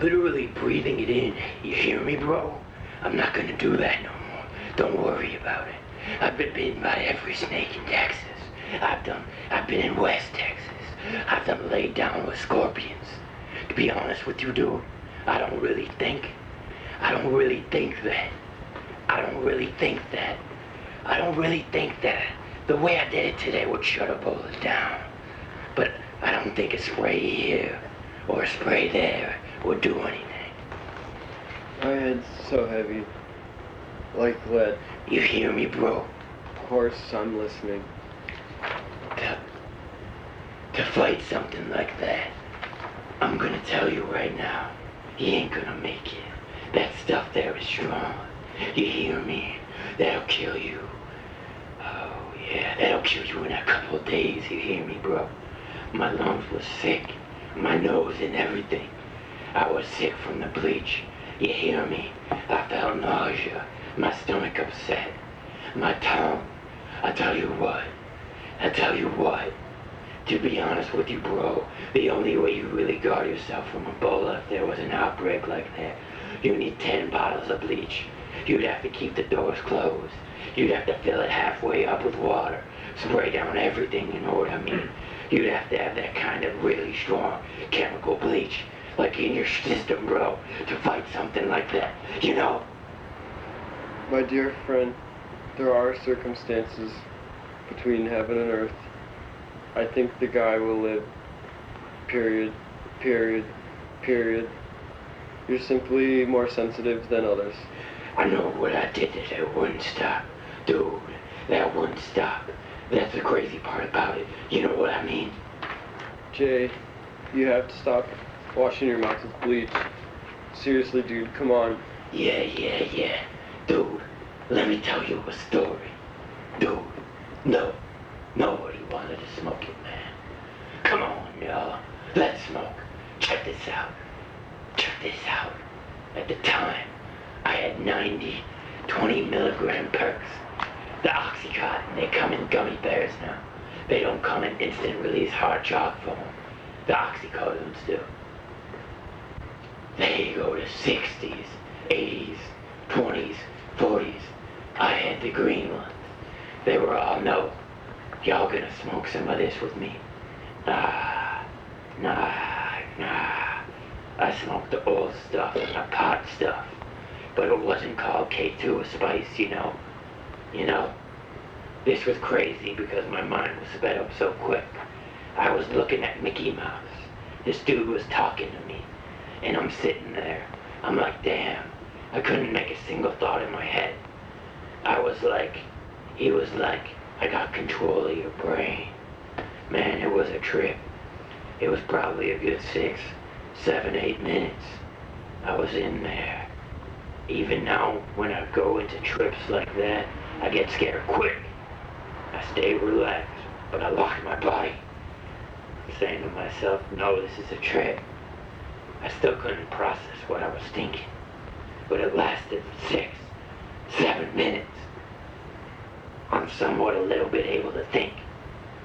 Literally breathing it in. You hear me, bro? I'm not gonna do that no more. Don't worry about it. I've been bitten by every snake in Texas. I've been in West Texas. I've done laid down with scorpions. To be honest with you, dude, I don't really think that. I don't really think that the way I did it today would shut a bullet down. But I don't think a spray here or a spray there would do anything. My head's so heavy. Like lead. You hear me, bro? Of course, I'm listening. To fight something like that, I'm gonna tell you right now, you ain't gonna make it. That stuff there is strong. You hear me? That'll kill you. Oh yeah, that'll kill you in a couple of days, you hear me, bro? My lungs was sick, my nose and everything. I was sick from the bleach. You hear me? I felt nausea, my stomach upset, my tongue. I tell you what, to be honest with you, bro, the only way you really guard yourself from Ebola if there was an outbreak like that, you need 10 bottles of bleach. You'd have to keep the doors closed. You'd have to fill it halfway up with water, spray down everything, you know what I mean? You'd have to have that kind of really strong chemical bleach, like in your system, bro, to fight something like that, you know? My dear friend, there are circumstances between heaven and earth. I think the guy will live. Period. Period. Period. You're simply more sensitive than others. I know what I did that wouldn't stop. Dude, that wouldn't stop. That's the crazy part about it. You know what I mean? Jay, you have to stop washing your mouth with bleach. Seriously, dude, come on. Yeah. Dude, let me tell you a story. Dude, nobody wanted to smoke it, man. Come on, y'all. Let's smoke. Check this out. At the time, I had 90 20 milligram perks. The Oxycontin, they come in gummy bears now. They don't come in instant release hard chalk form. The oxycodones do. They go to 60s, 80s, 20s, 40s. I had the green ones. They were all, no, y'all gonna smoke some of this with me? Nah. I smoked the old stuff and the pot stuff. But it wasn't called K2 a spice, you know. This was crazy because my mind was sped up so quick. I was looking at Mickey Mouse. This dude was talking to me. And I'm sitting there. I'm like, damn. I couldn't make a single thought in my head. He was like, I got control of your brain. Man, it was a trip. It was probably a good 6, 7, 8 minutes. I was in there. Even now, when I go into trips like that, I get scared quick. I stay relaxed, but I lock my body. I'm saying to myself, no, this is a trip. I still couldn't process what I was thinking, but it lasted 6, 7 minutes. I'm somewhat a little bit able to think.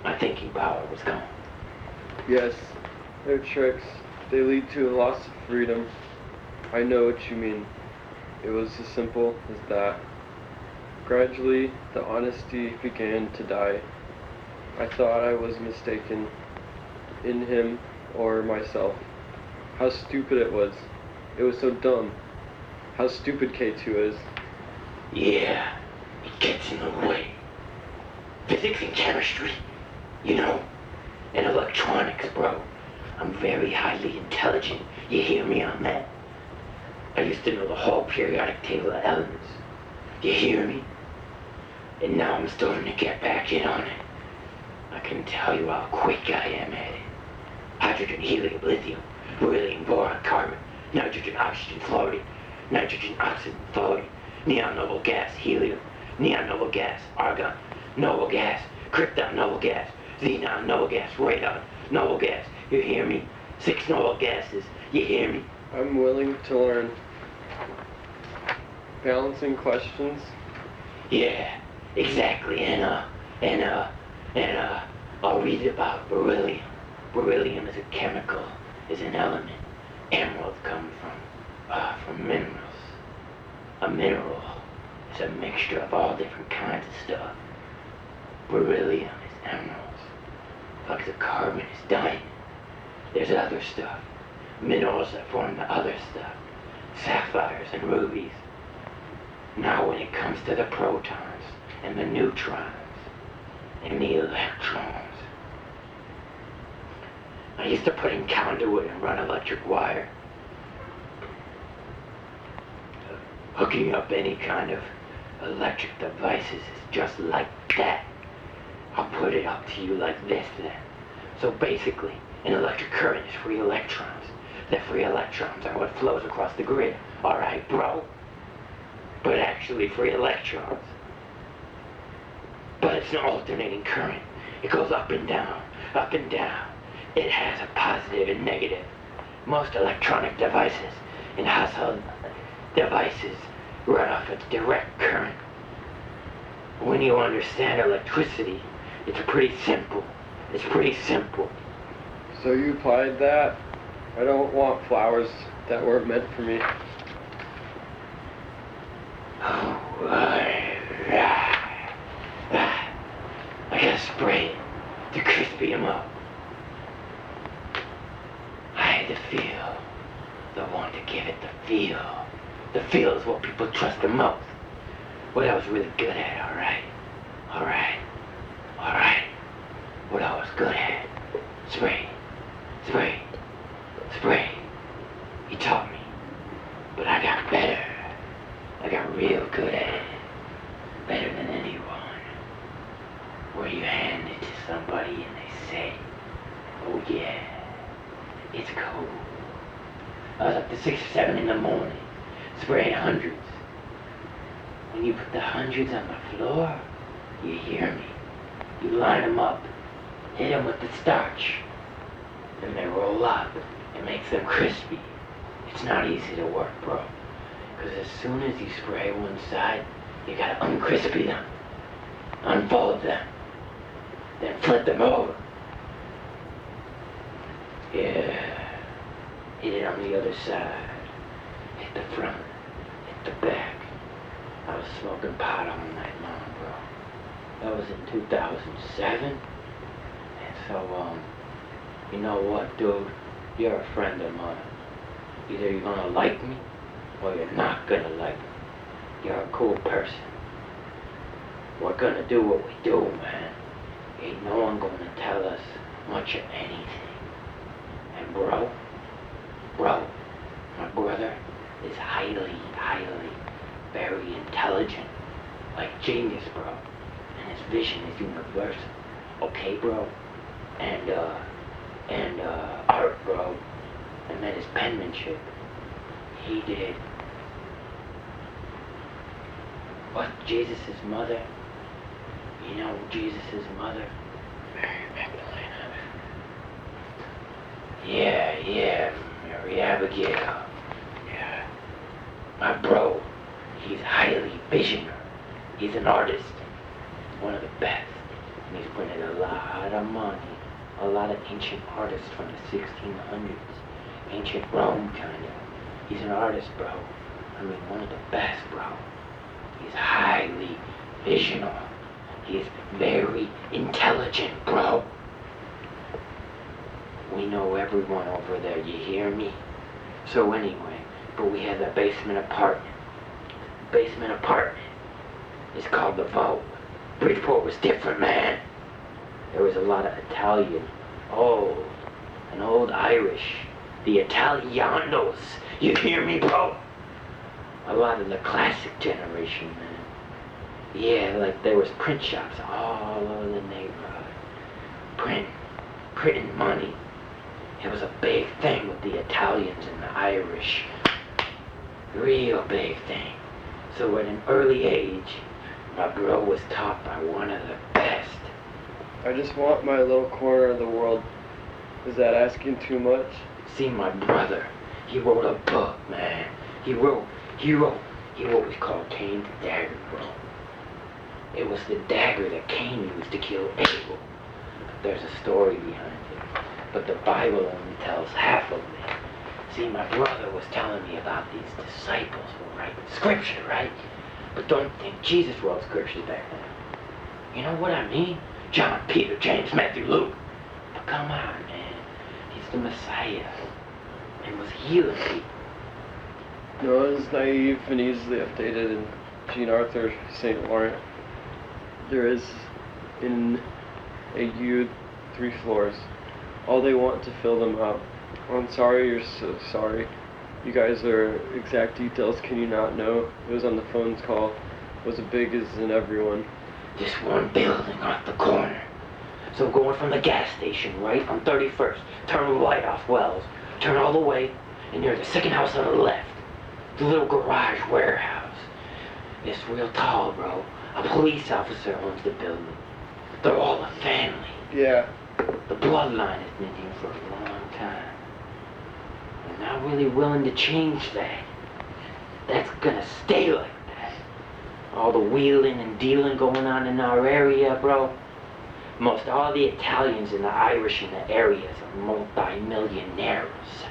My thinking power was gone. Yes, they're tricks. They lead to a loss of freedom. I know what you mean. It was as simple as that. Gradually, the honesty began to die. I thought I was mistaken in him or myself. How stupid it was. It was so dumb. How stupid K2 is. Yeah, it gets in the way. Physics and chemistry, and electronics, bro. I'm very highly intelligent. You hear me on that? I used to know the whole periodic table of elements. You hear me? And now I'm starting to get back in on it. I can tell you how quick I am at it. Hydrogen, helium, lithium, beryllium, boron, carbon, nitrogen, oxygen, fluorine, nitrogen, oxygen, fluorine, neon, noble gas, helium, neon, noble gas, argon, noble gas, krypton, noble gas, xenon, noble gas, radon, noble gas. You hear me? 6 noble gases. You hear me? I'm willing to learn. Balancing questions? Yeah, exactly. And I'll read about beryllium. Beryllium is a chemical, is an element. Emeralds come from minerals. A mineral is a mixture of all different kinds of stuff. Beryllium is emeralds. Like the carbon is diamond. There's other stuff. Minerals that form the other stuff. Sapphires and rubies. Now when it comes to the protons and the neutrons and the electrons, I used to put in conduit and run electric wire. Hooking up any kind of electric devices is just like that. I'll put it up to you like this then. So basically, an electric current is free electrons. The free electrons are what flows across the grid. Alright, bro? But actually free electrons. But it's an alternating current. It goes up and down, up and down. It has a positive and negative. Most electronic devices and household devices run off a direct current. When you understand electricity, it's pretty simple. It's pretty simple. So you applied that? I don't want flowers that weren't meant for me. I gotta spray it to crispy him up. I had to feel. The one to give it the feel. The feel is what people trust the most. What I was really good at, alright? What I was good at. Spray. cold. I was up to 6 or 7 in the morning, spraying hundreds. When you put the hundreds on the floor, you hear me. You line them up, hit them with the starch, then they roll up. It makes them crispy. It's not easy to work, bro. Because as soon as you spray one side, you gotta uncrispy them, unfold them, then flip them over. Yeah. Hit it on the other side. Hit the front. Hit the back. I was smoking pot all night long, bro. That was in 2007. And so, you know what, dude? You're a friend of mine. Either you're gonna like me, or you're not gonna like me. You're a cool person. We're gonna do what we do, man. Ain't no one gonna tell us much of anything. And bro, my brother is highly, very intelligent. Like genius, bro. And his vision is universal. Okay, bro? And art, bro. And then his penmanship. He did what Jesus' mother, you know Jesus' mother? Mary Magdalene. Yeah, Mary Abigail. Yeah. My bro, he's highly visionary. He's an artist. One of the best. And he's printed a lot of money. A lot of ancient artists from the 1600s. Ancient Rome, kind of. He's an artist, bro. I mean, one of the best, bro. He's highly visionary. He's very intelligent, bro. We know everyone over there, you hear me? So anyway, but we had that basement apartment. Basement apartment. It's called the Vault. Bridgeport was different, man. There was a lot of Italian, an old Irish, the Italianos. You hear me, bro? A lot of the classic generation, man. Yeah, like there was print shops all over the neighborhood. Printing money. It was a big thing with the Italians and the Irish. Real big thing. So at an early age, my bro was taught by one of the best. I just want my little corner of the world. Is that asking too much? See, my brother, he wrote a book, man. He wrote what we call Cain the Dagger, bro. It was the dagger that Cain used to kill Abel. But there's a story behind it. But the Bible only tells half of it. See, my brother was telling me about these disciples who were writing scripture, right? But don't think Jesus wrote scripture back then. You know what I mean? John, Peter, James, Matthew, Luke. But come on, man. He's the Messiah. And was healing people. No, it's naive and easily updated in Jean Arthur St. Laurent. There is in a U 3 floors. All they want to fill them up. I'm sorry, you're so sorry. You guys are exact details. Can you not know? It was on the phone's call. It was as big as in everyone. This one building off the corner. So going from the gas station, right, on 31st, turn right off Wells, turn all the way, and you're the second house on the left. The little garage warehouse. It's real tall, bro. A police officer owns the building. They're all a family. Yeah. The bloodline has been here for a long time. We're not really willing to change that. That's gonna stay like that. All the wheeling and dealing going on in our area, bro. Most all the Italians and the Irish in the areas are multi-millionaires.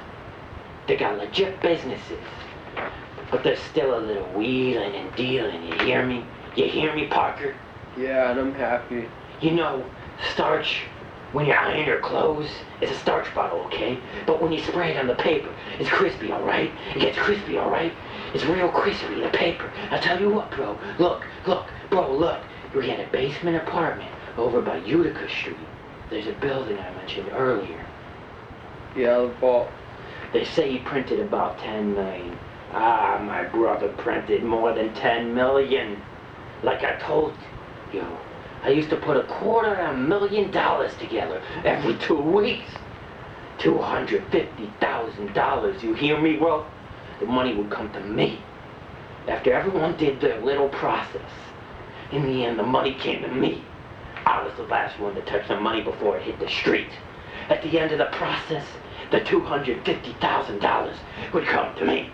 They got legit businesses. But there's still a little wheeling and dealing, you hear me? You hear me, Parker? Yeah, and I'm happy. You know, starch, when you iron your clothes, it's a starch bottle, okay? But when you spray it on the paper, it's crispy, alright? It gets crispy, alright? It's real crispy, the paper. I'll tell you what, bro. Look, bro, look. We had a basement apartment over by Utica Street. There's a building I mentioned earlier. Yeah, the Vault. They say he printed about 10 million. Ah, my brother printed more than 10 million. Like I told you, I used to put $250,000 together every 2 weeks. $250,000, you hear me, bro? The money would come to me. After everyone did their little process, in the end, the money came to me. I was the last one to touch the money before it hit the street. At the end of the process, the $250,000 would come to me.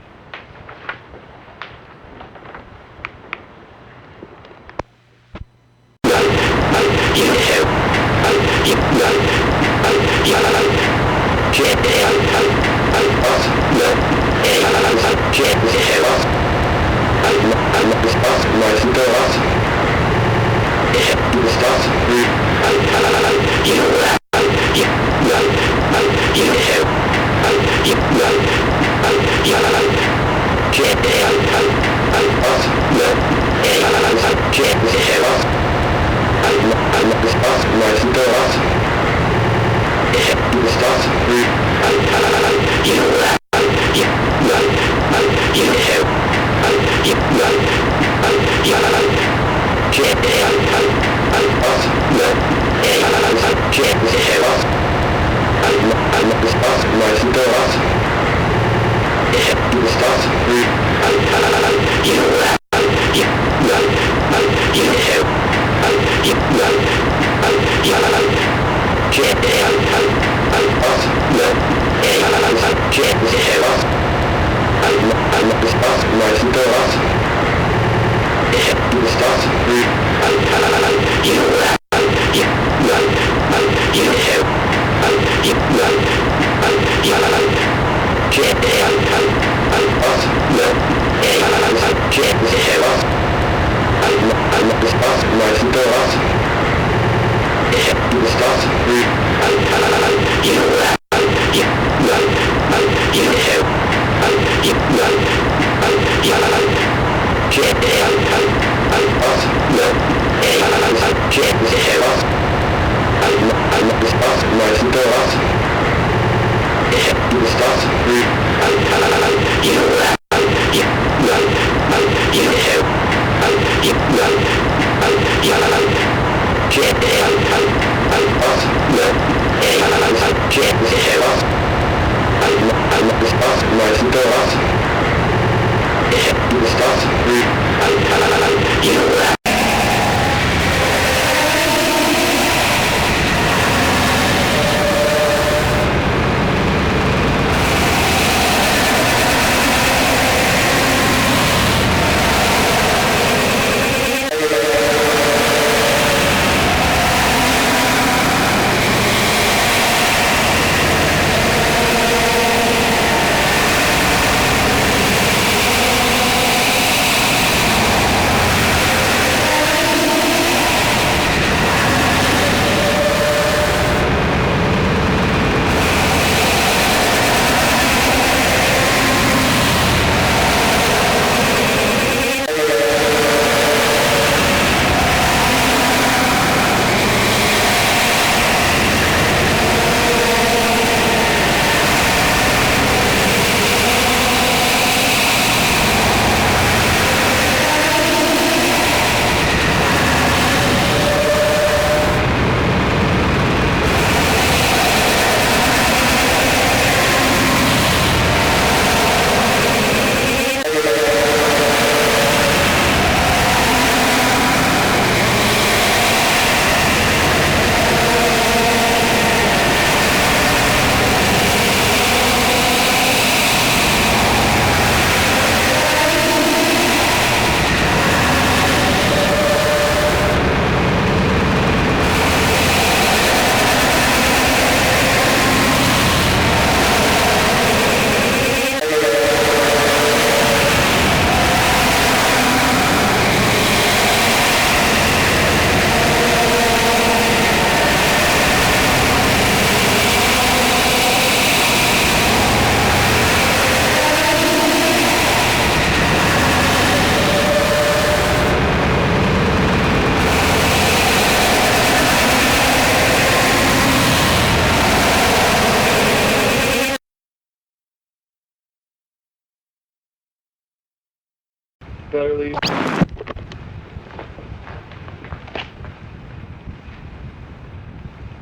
Better leave.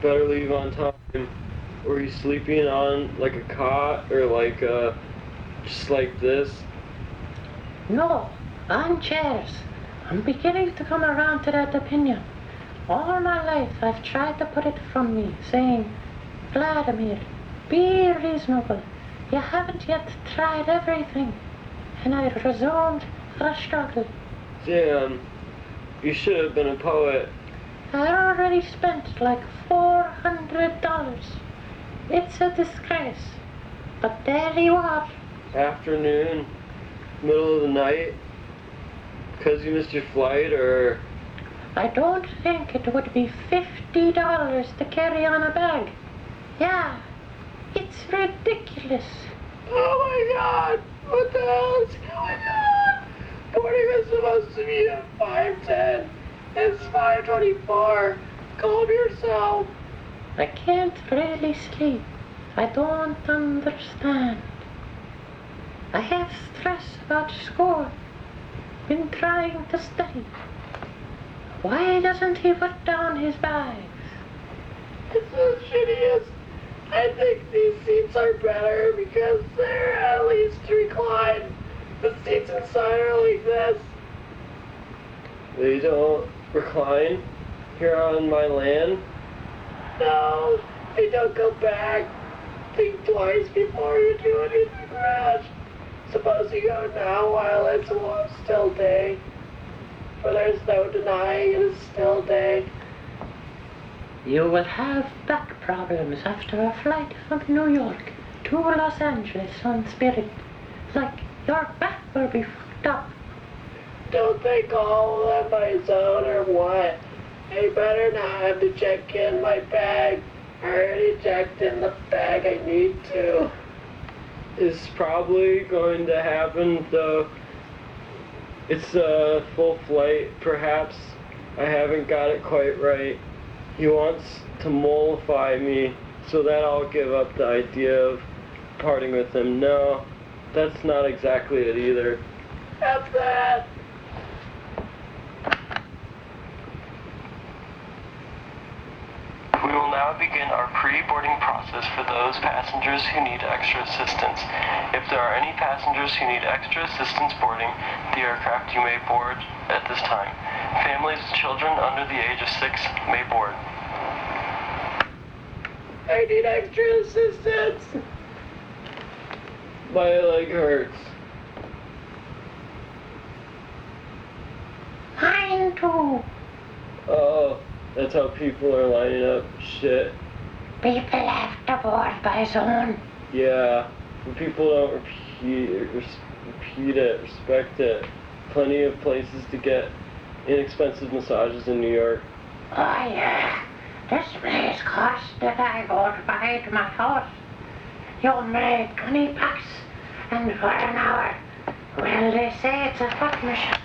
Better leave on time. Were you sleeping on like a cot or like just like this? No, on chairs. I'm beginning to come around to that opinion. All my life I've tried to put it from me, saying, Vladimir, be reasonable. You haven't yet tried everything. And I resumed the struggle. Damn, you should have been a poet. I already spent like $400. It's a disgrace. But there you are. Afternoon, middle of the night, because you missed your flight, or... I don't think it would be $50 to carry on a bag. Yeah, it's ridiculous. Oh my god, what the hell is going on? Boarding was supposed to be at 5:10. It's 5:24. Calm yourself. I can't really sleep. I don't understand. I have stress about school. Been trying to study. Why doesn't he put down his bags? It's the shittiest. I think these seats are better because they're at least reclined. The seats inside are like this. They don't recline here on my land? No, they don't go back. Think twice before you do it in the garage. Suppose you go now while it's a still day. For there's no denying it is still day. You will have back problems after a flight from New York to Los Angeles on Spirit. Like your back will be fucked up. Don't they call that my zone or what? I better not have to check in my bag. I already checked in the bag I need to. It's probably going to happen though. It's a full flight, perhaps. I haven't got it quite right. He wants to mollify me so that I'll give up the idea of parting with him. No, that's not exactly it either. F that! We will now begin our pre-boarding process for those passengers who need extra assistance. If there are any passengers who need extra assistance boarding the aircraft, you may board at this time. Families with children under the age of 6 may board. I need extra assistance! My leg hurts. Mine too. Oh, that's how people are lining up. Shit. People have to board by zone. Yeah, when people don't repeat it, respect it. Plenty of places to get inexpensive massages in New York. Oh yeah, this place costs that I go to buy to my house. You make $20 and for an hour. Well, they say it's a foot massage.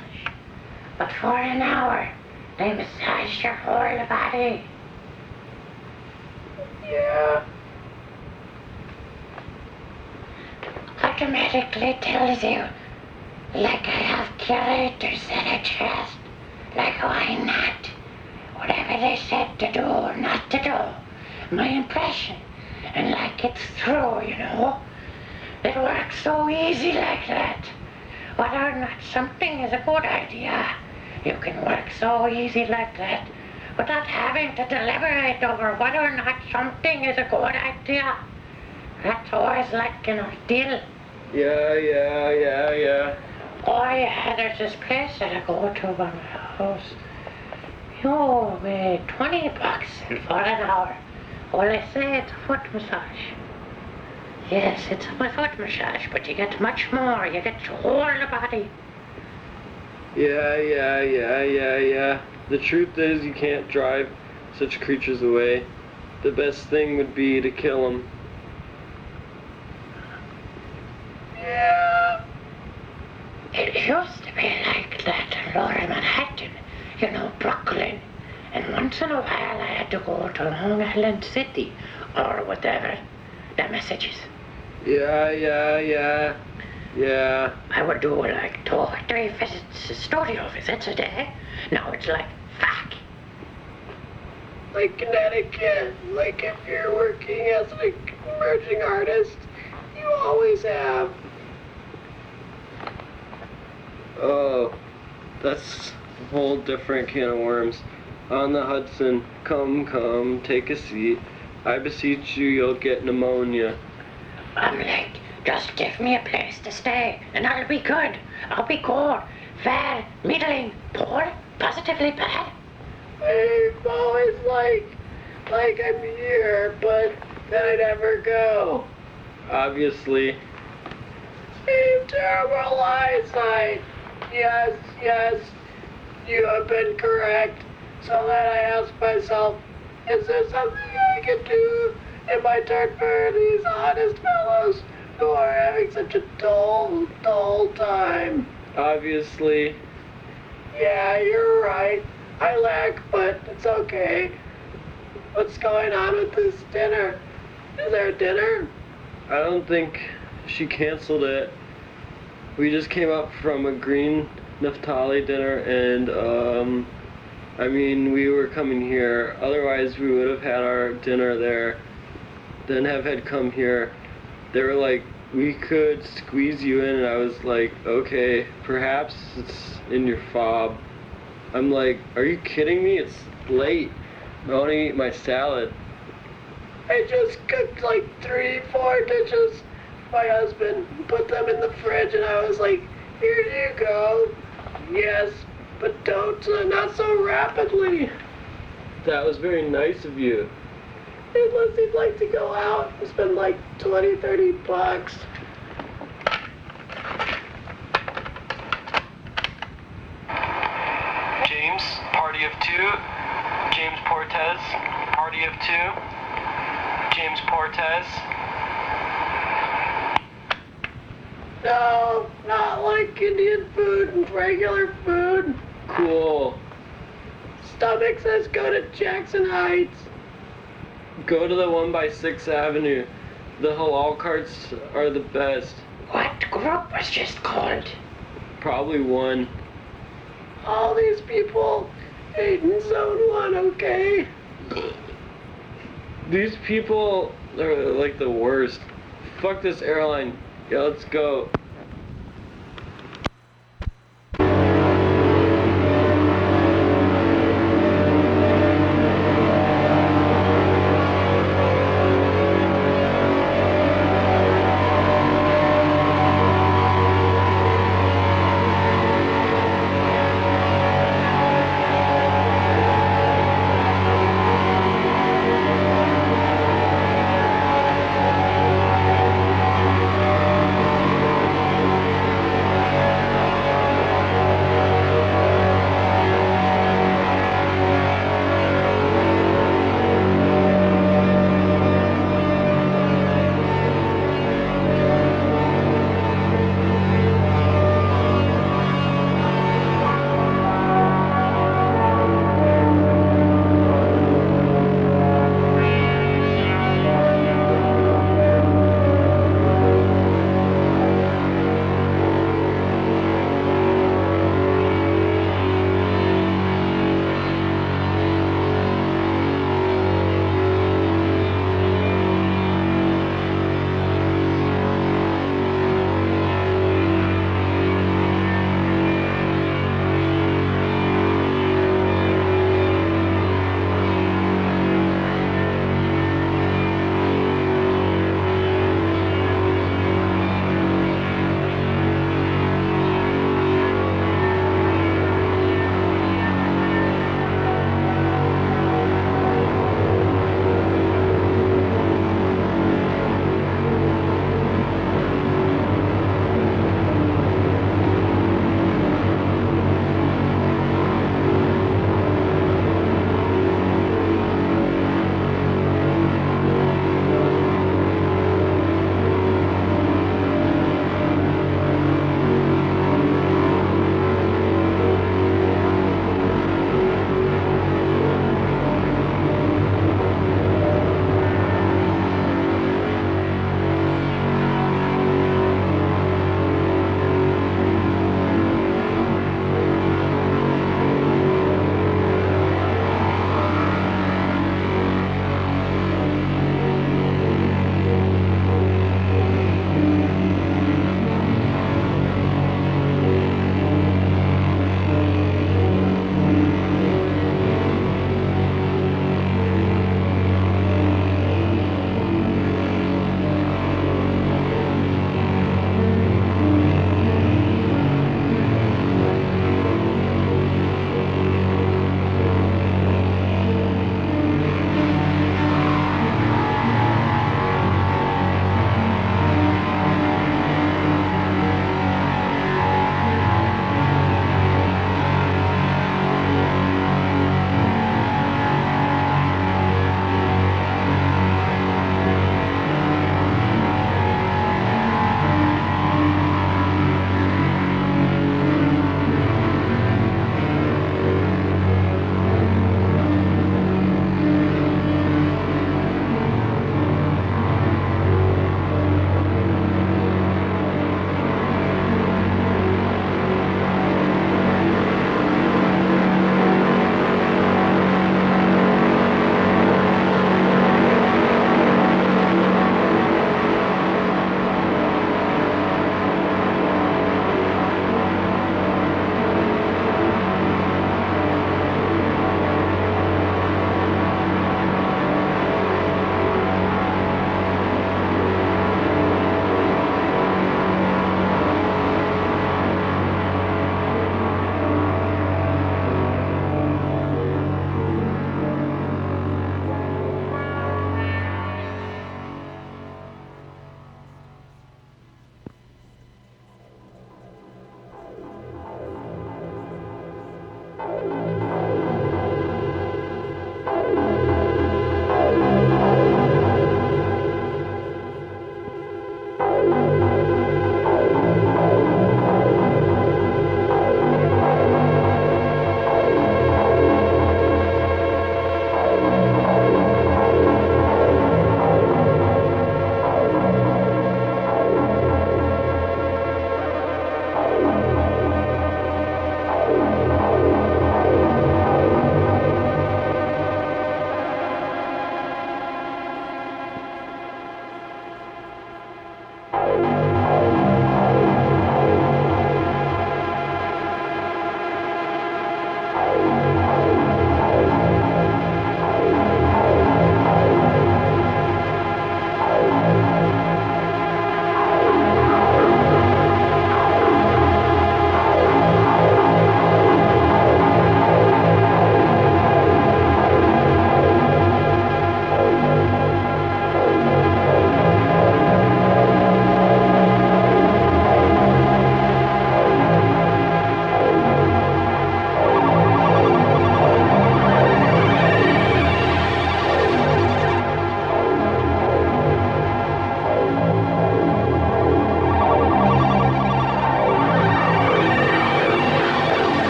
But for an hour, they massage your whole body. Yeah. Automatically tells you, like I have curators at a chest. Like why not? Whatever they said to do or not to do. My impression. And like it's true, you know. It works so easy like that. Whether or not something is a good idea, you can work so easy like that without having to deliberate over whether or not something is a good idea. That's always like an ordeal. Yeah. Oh yeah, there's this place that I go to by my house. You pay $20 for an hour. Well, they say it's a foot massage. Yes, it's a foot massage, but you get much more. You get your whole body. Yeah. The truth is you can't drive such creatures away. The best thing would be to kill them. Yeah. It used to be like that in Lower Manhattan, you know, Brooklyn. And once in a while I had to go to Long Island City or whatever. The messages. Yeah. I would do like 2 or 3 studio visits a day. Now it's like, fuck. Like Connecticut, like if you're working as an emerging artist. You always have. Oh, that's a whole different can of worms. On the Hudson, come, take a seat. I beseech you, you'll get pneumonia. I'm like, just give me a place to stay, and I'll be good. I'll be good. Fair, middling, poor, positively bad. I've always like I'm here, but then I never go. Obviously. I have terrible eyesight. Yes, you have been correct. So then I ask myself, is there something I can do in my turn for these honest fellows who are having such a dull time? Obviously. Yeah, you're right. I lack, but it's okay. What's going on with this dinner? Is there a dinner? I don't think she canceled it. We just came up from a green Naphtali dinner, and I mean, we were coming here. Otherwise, we would have had our dinner there, then have had come here. They were like, we could squeeze you in, and I was like, okay, perhaps it's in your fob. I'm like, are you kidding me? It's late. I want to eat my salad. I just cooked like 3-4 dishes for my husband, put them in the fridge, and I was like, here you go. Yes, but don't, not so rapidly. That was very nice of you. Unless you'd like to go out and spend like $20-30. James, party of 2. James Portez, party of 2. James Portez. No, not like Indian food and regular food. Cool. Stomach says go to Jackson Heights. Go to the one by 6th Avenue. The halal carts are the best. What group was just called? Probably 1. All these people ate in zone 1, okay? These people are like the worst. Fuck this airline. Yeah, let's go.